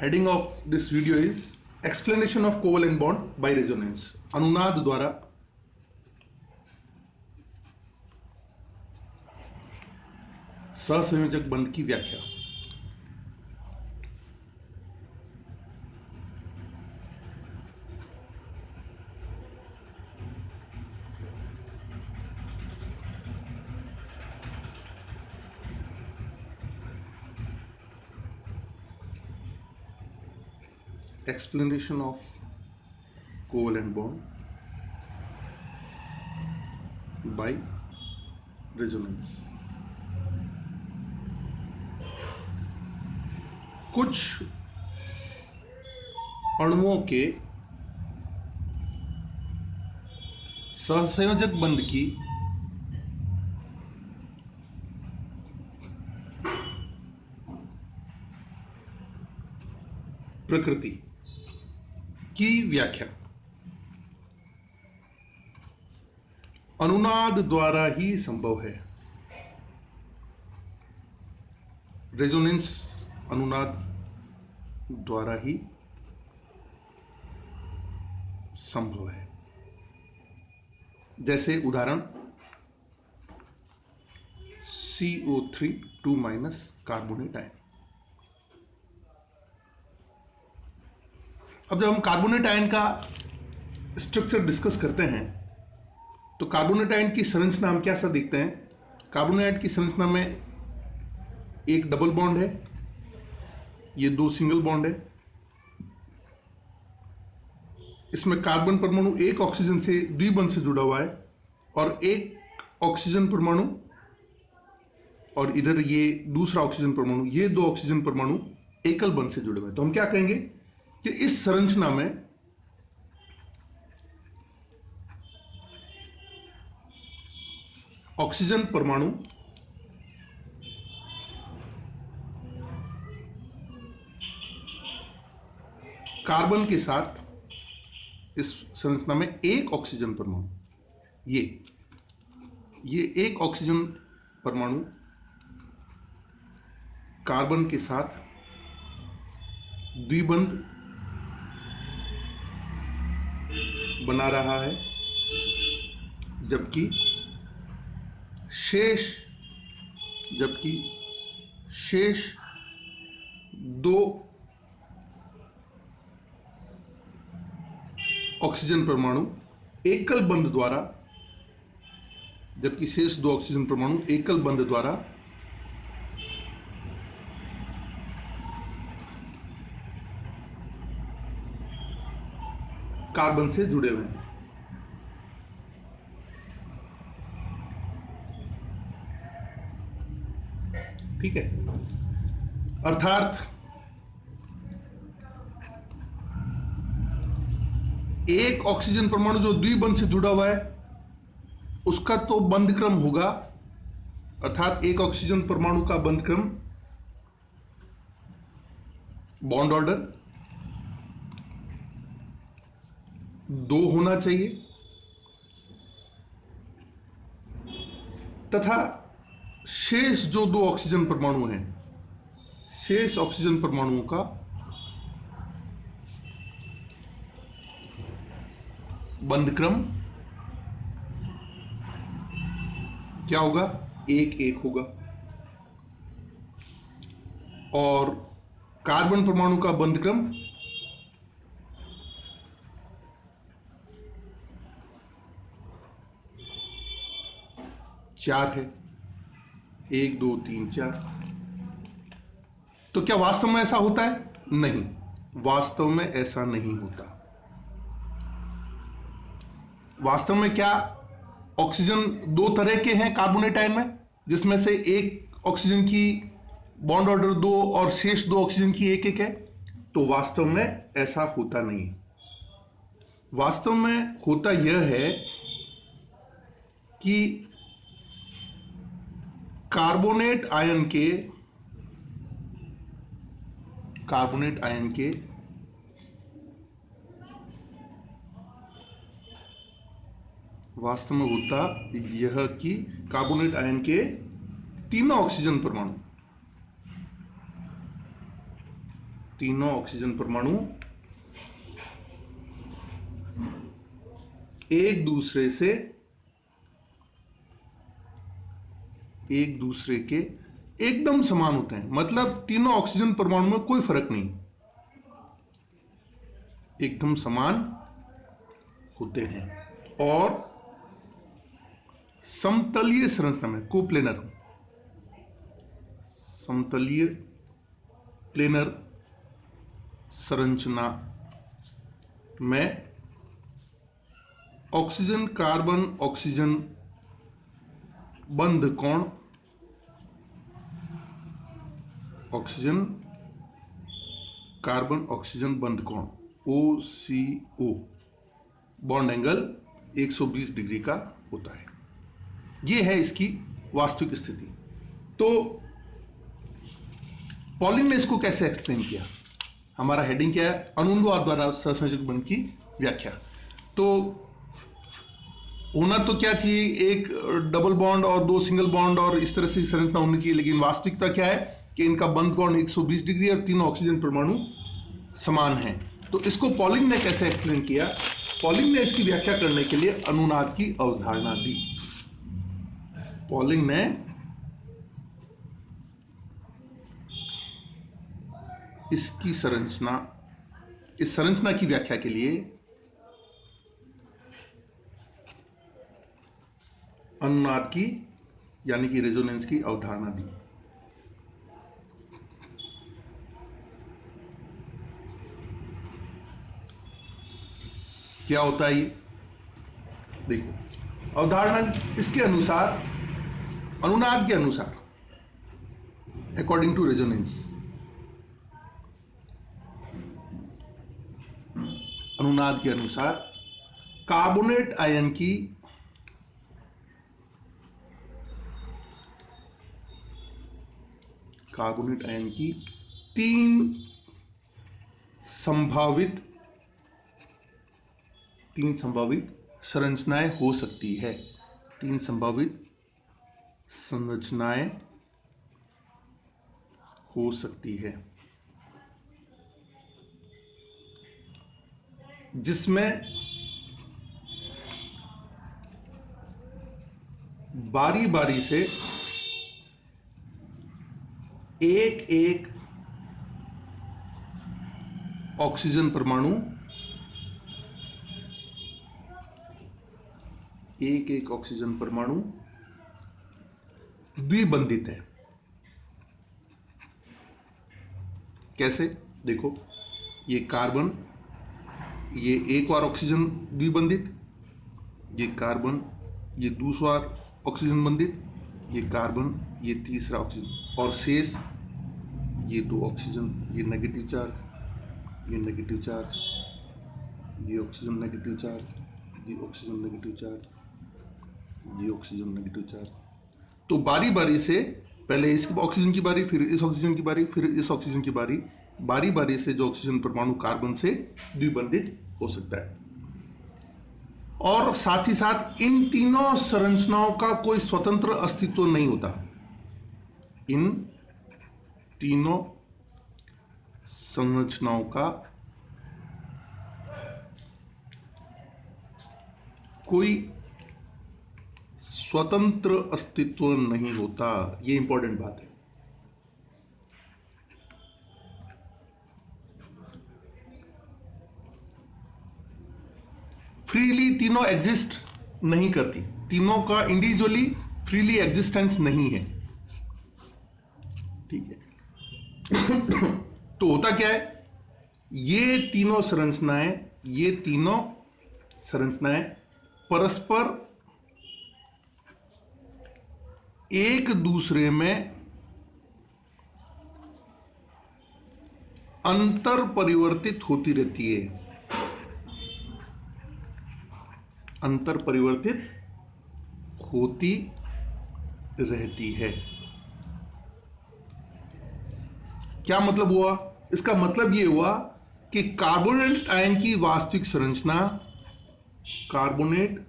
Heading of this video is explanation of covalent bond by resonance. अनुनाद द्वारा सहसंयोजक बंध की व्याख्या। Explanation of covalent bond by resonance। कुछ अणुओं के सहसंयोजक बंध की प्रकृति की व्याख्या अनुनाद द्वारा ही संभव है। रेजोनेंस अनुनाद द्वारा ही संभव है। जैसे उदाहरण CO3 2- कार्बोनेट आयन। अब जब हम कार्बोनेट आयन का स्ट्रक्चर डिस्कस करते हैं तो कार्बोनेट आयन की संरचना हम क्या सा देखते हैं। कार्बोनेट आयन की संरचना में एक डबल बॉन्ड है, ये दो सिंगल बॉन्ड है। इसमें कार्बन परमाणु एक ऑक्सीजन से द्विबंध से जुड़ा हुआ है और एक ऑक्सीजन परमाणु और इधर ये दूसरा ऑक्सीजन परमाणु, ये दो ऑक्सीजन परमाणु एकल बंध से जुड़े हुए हैं। तो हम क्या कहेंगे कि इस संरचना में ऑक्सीजन परमाणु कार्बन के साथ, इस संरचना में एक ऑक्सीजन परमाणु, ये एक ऑक्सीजन परमाणु कार्बन के साथ द्विबंध बना रहा है, जबकि शेष दो ऑक्सीजन परमाणु एकल बंध द्वारा, जबकि शेष दो ऑक्सीजन परमाणु एकल बंध द्वारा कार्बन से जुड़े हुए हैं। ठीक है, अर्थात एक ऑक्सीजन परमाणु जो द्विबंध से जुड़ा हुआ है उसका तो बंध क्रम होगा, अर्थात एक ऑक्सीजन परमाणु का बंध क्रम बॉन्ड ऑर्डर 2 होना चाहिए तथा शेष जो दो ऑक्सीजन परमाणु हैं, शेष ऑक्सीजन परमाणुओं का बंध क्रम क्या होगा, 1-1 होगा। और कार्बन परमाणु का बंध क्रम 4 है, 1 2 3 4। तो क्या वास्तव में ऐसा होता है? नहीं, वास्तव में ऐसा नहीं होता। वास्तव में क्या ऑक्सीजन दो तरह के हैं कार्बोनेट आयन में, जिसमें से एक ऑक्सीजन की बॉन्ड ऑर्डर 2 और शेष दो ऑक्सीजन की 1-1 है? तो वास्तव में ऐसा होता नहीं। वास्तव में होता यह है कि कार्बोनेट आयन के वास्तव में होता यह कि कार्बोनेट आयन के तीनों ऑक्सीजन परमाणु तीनों ऑक्सीजन परमाणु एक दूसरे के एकदम समान होते हैं, मतलब तीनों ऑक्सीजन परमाणु में कोई फर्क नहीं, एकदम समान होते हैं और समतलीय संरचना में, कोप्लेनर, समतलीय प्लेनर संरचना में ऑक्सीजन कार्बन ऑक्सीजन बंध कोण, ऑक्सीजन कार्बन ऑक्सीजन बंध कोण OCO बॉन्ड एंगल 120 डिग्री का होता है। यह है इसकी वास्तविक स्थिति। तो पॉलिंग ने इसको कैसे एक्सप्लेन किया? हमारा हेडिंग क्या है? अनुनाद द्वारा सहसंयोजक बंध की व्याख्या। तो होना तो क्या चाहिए, एक डबल बॉन्ड और दो सिंगल बॉन्ड और इस तरह से संरचना होनी चाहिए, लेकिन वास्तविकता क्या है कि इनका बंध कोण 120 डिग्री और तीनों ऑक्सीजन परमाणु समान हैं। तो इसको पॉलिंग ने कैसे एक्सप्लेन किया? पॉलिंग ने इसकी व्याख्या करने के लिए अनुनाद की अवधारणा दी। पॉलिंग ने इसकी संरचना, इस संरचना की व्याख्या के लिए अनुनाद की यानी कि रेजोनेंस की अवधारणा दी। क्या होता है ये? देखो, अवधारणा इसके अनुसार, अनुनाद के अनुसार, अकॉर्डिंग टू रेजोनेंस, अनुनाद के अनुसार कार्बोनेट आयन की तीन संभावित संरचनाएं हो सकती है। तीन संभावित संरचनाएं हो सकती है, जिसमें बारी बारी से एक एक ऑक्सीजन परमाणु, एक एक ऑक्सीजन परमाणु द्विबंधित है। कैसे? देखो, ये कार्बन, ये एक बार ऑक्सीजन द्विबंधित, ये कार्बन, ये दूसरा ऑक्सीजन बंधित, ये कार्बन, ये तीसरा ऑक्सीजन, और शेष ये दो ऑक्सीजन, ये नेगेटिव चार्ज, ये नेगेटिव चार्ज, ये ऑक्सीजन नेगेटिव चार्ज, ये ऑक्सीजन नेगेटिव चार्ज, ये ऑक्सीजन नेगेटिव चार्ज। तो बारी बारी से, पहले इस ऑक्सीजन की बारी, फिर इस ऑक्सीजन की बारी, फिर इस ऑक्सीजन की बारी, बारी बारी से जो ऑक्सीजन परमाणु कार्बन से द्विबंधित हो सकता है। और साथ ही साथ इन तीनों संरचनाओं का कोई स्वतंत्र अस्तित्व नहीं होता। इन तीनों संरचनाओं का कोई स्वतंत्र अस्तित्व नहीं होता। ये इंपॉर्टेंट बात है। फ्रीली तीनों एग्जिस्ट नहीं करती, तीनों का इंडिविजुअली फ्रीली एग्जिस्टेंस नहीं है। ठीक है। तो होता क्या है, ये तीनों संरचनाएं परस्पर एक दूसरे में अंतर परिवर्तित होती रहती है, अंतर परिवर्तित होती रहती है। क्या मतलब हुआ? इसका मतलब यह हुआ कि कार्बोनेट आयन की वास्तविक संरचना, कार्बोनेट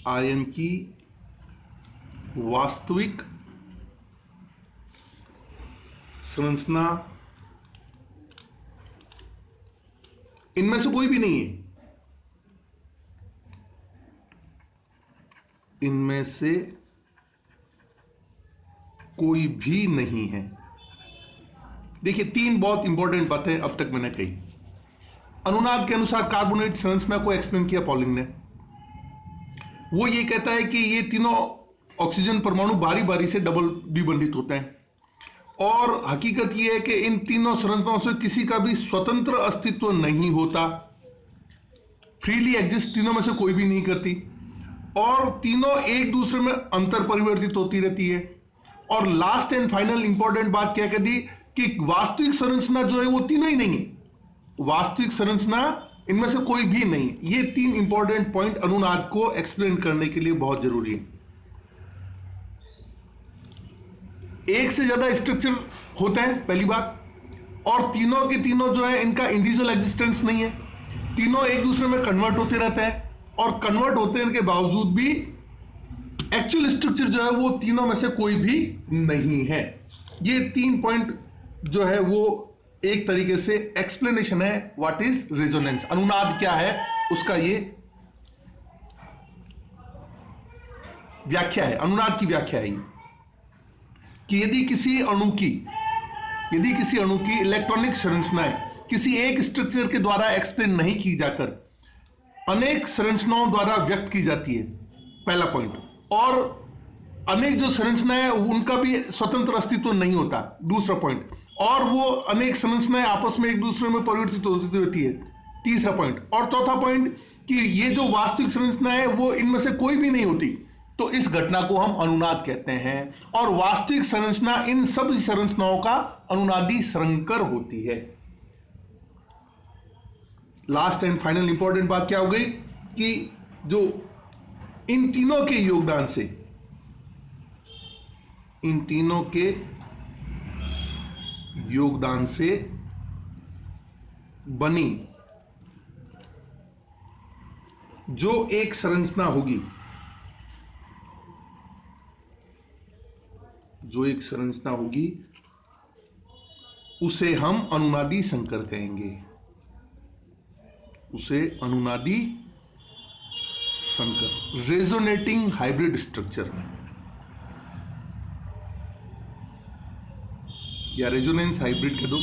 आयन की वास्तविक संरचना इनमें से कोई भी नहीं है, इनमें से कोई भी नहीं है। देखिए, तीन बहुत इंपॉर्टेंट बातें अब तक मैंने कही। अनुनाद के अनुसार कार्बोनेट संरचना को एक्सप्लेन किया पॉलिंग ने। वो ये कहता है कि ये तीनों ऑक्सीजन परमाणु बारी बारी से डबल द्विबंधित होते हैं, और हकीकत ये है कि इन तीनों संरचनाओं से किसी का भी स्वतंत्र अस्तित्व नहीं होता, फ्रीली एग्जिस्ट तीनों में से कोई भी नहीं करती, और तीनों एक दूसरे में अंतर परिवर्तित होती रहती है। और लास्ट एंड फाइनल इंपॉर्टेंट बात क्या कह दी कि वास्तविक संरचना जो है वो तीनों ही नहीं है, वास्तविक संरचना इनमें से कोई भी नहीं। ये तीन इंपॉर्टेंट पॉइंट अनुनाद को एक्सप्लेन करने के लिए बहुत जरूरी है। एक से ज्यादा स्ट्रक्चर होते हैं पहली बात, और तीनों के तीनों जो है इनका इंडिविजुअल एग्जिस्टेंस नहीं है, तीनों एक दूसरे में कन्वर्ट होते रहते हैं, और कन्वर्ट होते के बावजूद भी एक्चुअल स्ट्रक्चर जो है वो तीनों में से कोई भी नहीं है। ये तीन पॉइंट जो है वो एक तरीके से एक्सप्लेनेशन है व्हाट इज रेजोनेंस, अनुनाद क्या है उसका ये व्याख्या है। अनुनाद की व्याख्या है कि यदि किसी अणु की इलेक्ट्रॉनिक संरचनाएं किसी एक स्ट्रक्चर के द्वारा एक्सप्लेन नहीं की जाकर अनेक संरचनाओं द्वारा व्यक्त की जाती है, पहला पॉइंट, और अनेक जो संरचनाएं हैं उनका भी स्वतंत्र अस्तित्व नहीं होता, दूसरा पॉइंट, और वो अनेक संरचनाएं आपस में एक दूसरे में परिवर्तित होती रहती है, तीसरा पॉइंट, और चौथा पॉइंट कि ये जो वास्तविक संरचना है वो इनमें से कोई भी नहीं होती, तो इस घटना को हम अनुनाद कहते हैं। और वास्तविक संरचना इन सभी संरचनाओं का अनुनादी संकर होती है। लास्ट एंड फाइनल इंपॉर्टेंट बात क्या हो गई कि जो इन तीनों के योगदान से बनी जो एक संरचना होगी, उसे हम अनुनादी संकर कहेंगे, उसे अनुनादी संकर, रेजोनेटिंग हाइब्रिड स्ट्रक्चर या रेजोनेंस हाइब्रिड कह दो।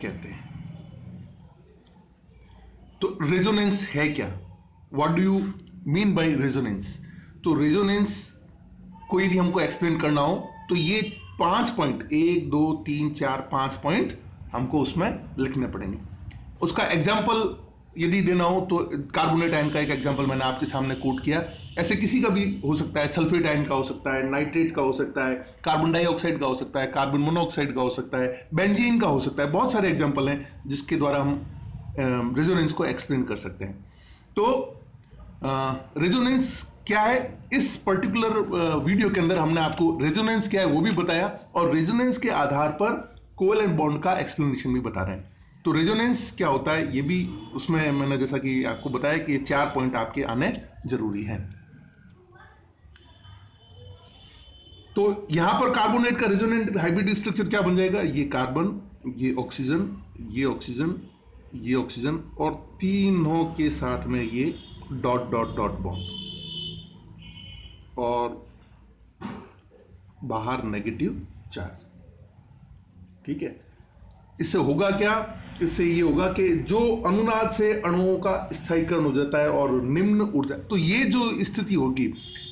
कहते हैं। तो रेजोनेंस है क्या, what do you mean by resonance? तो रेजोनेंस को यदि हमको एक्सप्लेन करना हो तो ये 5 पॉइंट, 1 2 3 4 5 पॉइंट हमको उसमें लिखने पड़ेंगे। उसका एग्जाम्पल यदि देना हो तो कार्बोनेट आयन का एक एग्जाम्पल मैंने आपके सामने कोट किया, ऐसे किसी का भी हो सकता है, सल्फेट आयन का हो सकता है, नाइट्रेट का हो सकता है, कार्बन डाइऑक्साइड का हो सकता है, कार्बन मोनोऑक्साइड का हो सकता है, बेंजीन का हो सकता है। बहुत सारे एग्जाम्पल हैं जिसके द्वारा हम रेजोनेंस को एक्सप्लेन कर सकते हैं। तो रेजोनेंस क्या है, इस पर्टिकुलर वीडियो के अंदर हमने आपको रेजोनेंस क्या है वो भी बताया, और रेजोनेंस के आधार पर कोवेलेंट बॉन्ड का एक्सप्लेनेशन भी बता रहे हैं। तो रेजोनेंस क्या होता है ये भी उसमें मैंने जैसा कि आपको बताया कि ये 4 पॉइंट आपके आने जरूरी हैं। तो यहां पर कार्बोनेट का रेजोनेंट हाइब्रिड स्ट्रक्चर क्या बन जाएगा, ये कार्बन, ये ऑक्सीजन, ये ऑक्सीजन, ये ऑक्सीजन, और तीनों के साथ में ये डॉट डॉट डॉट बॉन्ड, और बाहर नेगेटिव चार्ज। ठीक है, इससे होगा क्या, इससे ये होगा कि जो अनुनाद से अणुओं का स्थायीकरण हो जाता है और निम्न ऊर्जा, तो ये जो स्थिति होगी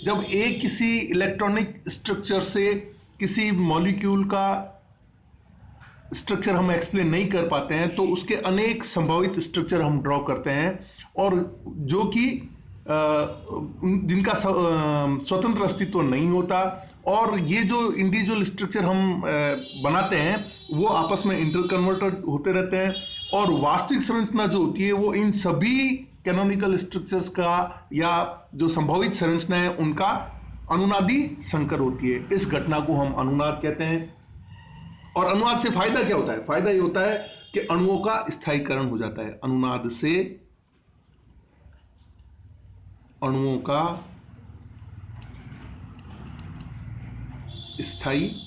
जब एक किसी इलेक्ट्रॉनिक स्ट्रक्चर से किसी मॉलिक्यूल का स्ट्रक्चर हम एक्सप्लेन नहीं कर पाते हैं, तो उसके अनेक संभावित स्ट्रक्चर हम ड्रॉ करते हैं, और जो कि जिनका स्वतंत्र अस्तित्व नहीं होता, और ये जो इंडिविजुअल स्ट्रक्चर हम बनाते हैं वो आपस में इंटरकन्वर्टेड होते रहते हैं, और वास्तविक संरचना जो होती है वो इन सभी कैनोनिकल स्ट्रक्चर्स का या जो संभावित संरचना है उनका अनुनादी संकर होती है। इस घटना को हम अनुनाद कहते हैं। और अनुनाद से फायदा क्या होता है, फायदा ये होता है कि अणुओं का स्थायीकरण हो जाता है। अनुनाद से अणुओं का स्थायीकरण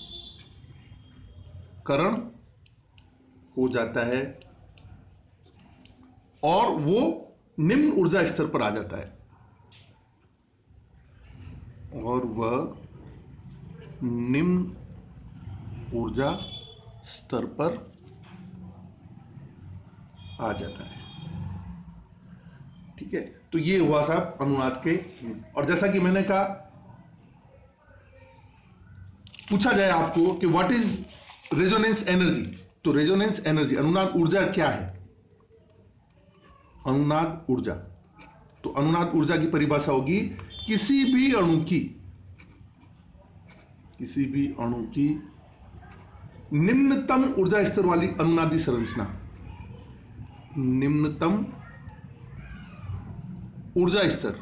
हो जाता है और वो निम्न ऊर्जा स्तर पर आ जाता है, और वह निम्न ऊर्जा स्तर पर आ जाता है। ठीक है, तो ये हुआ साहब अनुनाद के। और जैसा कि मैंने कहा, पूछा जाए आपको कि व्हाट इज रेजोनेंस एनर्जी, तो रेजोनेंस एनर्जी, अनुनाद ऊर्जा क्या है? अनुनाद ऊर्जा, तो अनुनाद ऊर्जा की परिभाषा होगी किसी भी अणु की निम्नतम ऊर्जा स्तर वाली अनुनादी संरचना, निम्नतम ऊर्जा स्तर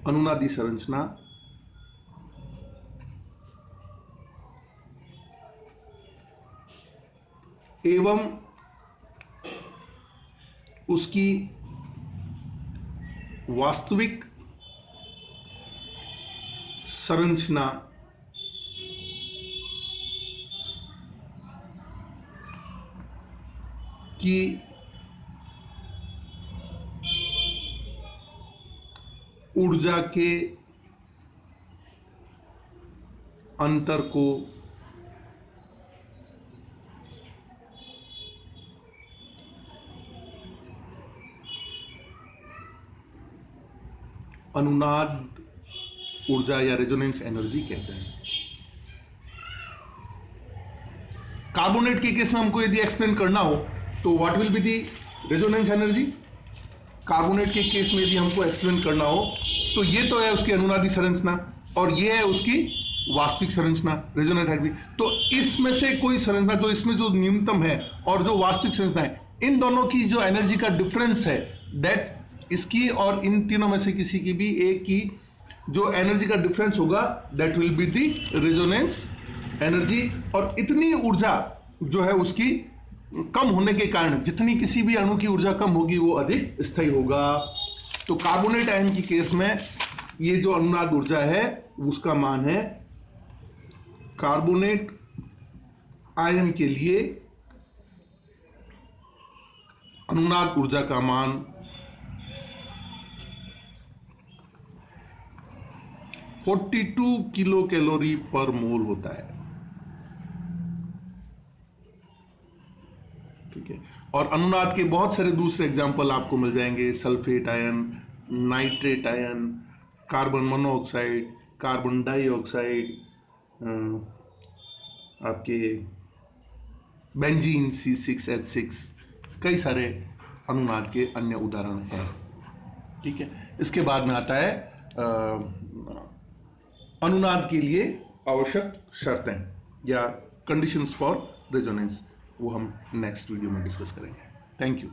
अनुनादी संरचना एवं उसकी वास्तविक संरचना की ऊर्जा के अंतर को अनुनाद ऊर्जा या रेजोनेंस एनर्जी कहते हैं। कार्बोनेट के केस में हमको यदि एक्सप्लेन करना हो तो what will be the resonance energy? Carbonate के केस में यदि हमको एक्सप्लेन करना हो तो ये तो है उसकी अनुनादी संरचना और ये है उसकी वास्तविक संरचना, रेजोनेंट एनर्जी। तो इसमें से कोई संरचना जो इसमें जो न्यूनतम है और जो वास्तविक संरचना है, इन दोनों की जो एनर्जी का डिफरेंस है, दैट इसकी और इन तीनों में से किसी की भी एक की जो एनर्जी का डिफरेंस होगा, that will be the resonance energy. और इतनी ऊर्जा जो है उसकी कम होने के कारण, जितनी किसी भी अणु की ऊर्जा कम होगी वो अधिक स्थायी होगा। तो कार्बोनेट आयन की केस में ये जो अनुनाद ऊर्जा है उसका मान है, कार्बोनेट आयन के लिए अनुनाद ऊर्जा का मान 42 किलो कैलोरी पर मोल होता है। ठीक है, और अनुनाद के बहुत सारे दूसरे एग्जाम्पल आपको मिल जाएंगे, sulphate ion, nitrate ion, carbon monoxide, carbon dioxide, आपके बेंजीन C6H6, कई सारे अनुनाद के अन्य उदाहरण हैं। ठीक है, इसके बाद में आता है अनुनाद के लिए आवश्यक शर्तें या कंडीशंस फॉर रेजोनेंस, वो हम नेक्स्ट वीडियो में डिस्कस करेंगे। Thank you.